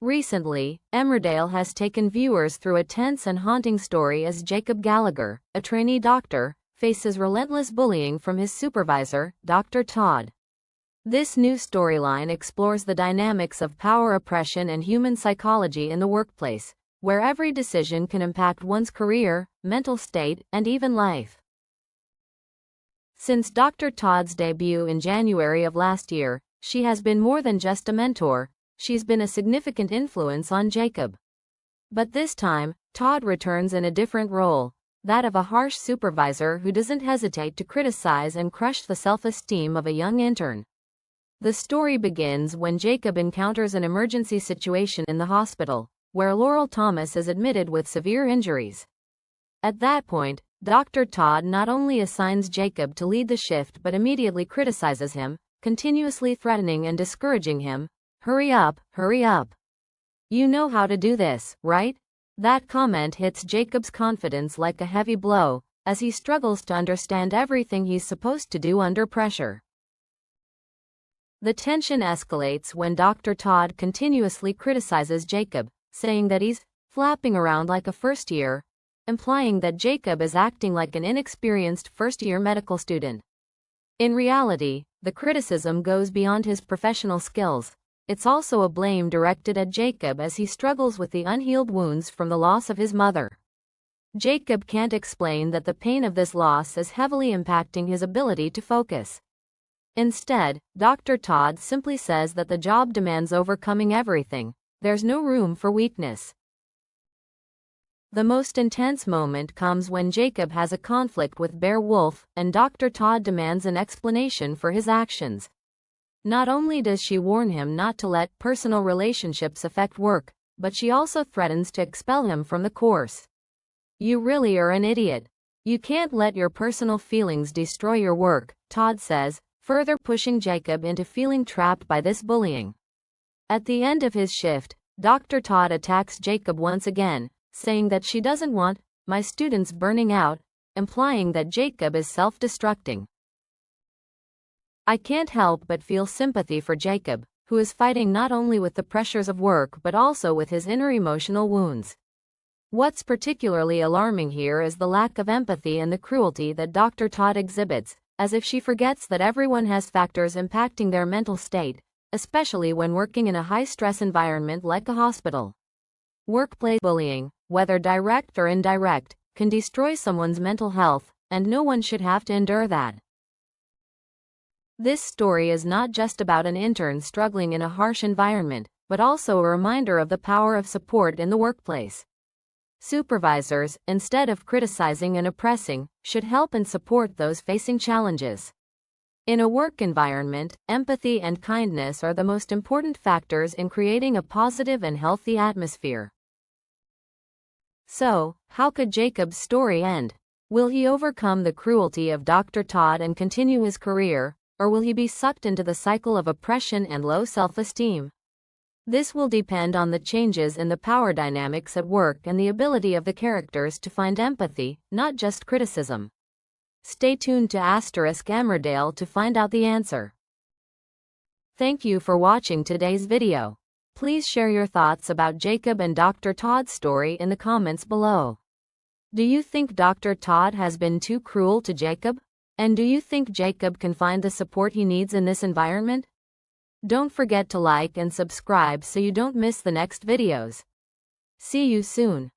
Recently, Emmerdale has taken viewers through a tense and haunting story as Jacob Gallagher, a trainee doctor, faces relentless bullying from his supervisor, Dr. Todd. This new storyline explores the dynamics of power oppression and human psychology in the workplace, where every decision can impact one's career, mental state, and even life. Since Dr. Todd's debut in January of last year, she has been more than just a mentor. She's been a significant influence on Jacob. But this time, Todd returns in a different role, that of a harsh supervisor who doesn't hesitate to criticize and crush the self-esteem of a young intern. The story begins when Jacob encounters an emergency situation in the hospital, where Laurel Thomas is admitted with severe injuries. At that point, Dr. Todd not only assigns Jacob to lead the shift but immediately criticizes him, continuously threatening and discouraging him. Hurry up, hurry up. You know how to do this, right? That comment hits Jacob's confidence like a heavy blow, as he struggles to understand everything he's supposed to do under pressure. The tension escalates when Dr. Todd continuously criticizes Jacob, saying that he's flapping around like a first-year, implying that Jacob is acting like an inexperienced first-year medical student. In reality, the criticism goes beyond his professional skills. It's also a blame directed at Jacob as he struggles with the unhealed wounds from the loss of his mother. Jacob can't explain that the pain of this loss is heavily impacting his ability to focus. Instead, Dr. Todd simply says that the job demands overcoming everything. There's no room for weakness. The most intense moment comes when Jacob has a conflict with Bear Wolf, and Dr. Todd demands an explanation for his actions. Not only does she warn him not to let personal relationships affect work, but she also threatens to expel him from the course. You really are an idiot. You can't let your personal feelings destroy your work, Todd says, further pushing Jacob into feeling trapped by this bullying. At the end of his shift, Dr. Todd attacks Jacob once again, saying that she doesn't want my students burning out, implying that Jacob is self-destructing. I can't help but feel sympathy for Jacob, who is fighting not only with the pressures of work but also with his inner emotional wounds. What's particularly alarming here is the lack of empathy and the cruelty that Dr. Todd exhibits, as if she forgets that everyone has factors impacting their mental state, especially when working in a high-stress environment like a hospital. Workplace bullying, whether direct or indirect, can destroy someone's mental health, and no one should have to endure that. This story is not just about an intern struggling in a harsh environment, but also a reminder of the power of support in the workplace. Supervisors, instead of criticizing and oppressing, should help and support those facing challenges. In a work environment, empathy and kindness are the most important factors in creating a positive and healthy atmosphere. So, how could Jacob's story end? Will he overcome the cruelty of Dr. Todd and continue his career, or will he be sucked into the cycle of oppression and low self-esteem? This will depend on the changes in the power dynamics at work and the ability of the characters to find empathy, not just criticism. Stay tuned to Emmerdale to find out the answer. Thank you for watching today's video. Please share your thoughts about Jacob and Dr. Todd's story in the comments below. Do you think Dr. Todd has been too cruel to Jacob? And do you think Jacob can find the support he needs in this environment? Don't forget to like and subscribe so you don't miss the next videos. See you soon.